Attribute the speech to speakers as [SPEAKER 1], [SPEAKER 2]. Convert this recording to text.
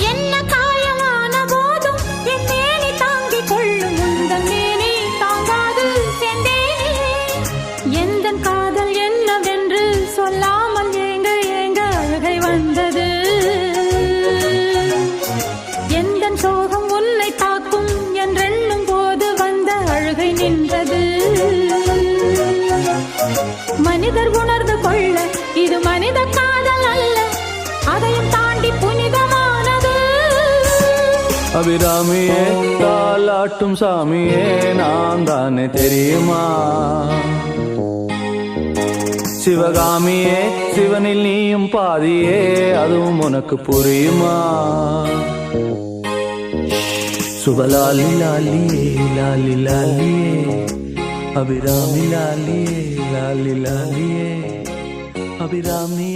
[SPEAKER 1] என்ன காயமான போதும் என் மேனி தாங்கிக் கொள்ளும் உந்தன் மேனி தாங்காது செந்தேனே. எந்தன் காதல் என்னவென்று சொல்லாமல் ஏங்க ஏங்க அழுகை வந்தது. எந்தன் சோகம் உன்னை தாக்கும் என்றெண்ணும் போது வந்த அழுகை நின்றது. மனிதர் உணர்ந்து கொள்ள இது மனித காதல் அல்ல, அதையும் தாண்டி புனிதமானது.
[SPEAKER 2] அபிராமியே தாலாட்டும் சாமியே நான் தானே தெரியுமா? சிவகாமியே சிவனில் நீயும் பாதியே அதுவும் உனக்கு புரியுமா? சுபலாலி லாலியே லாலி லாலியே அபிராமி லாலியே லாலி லாலியே அபிராமி.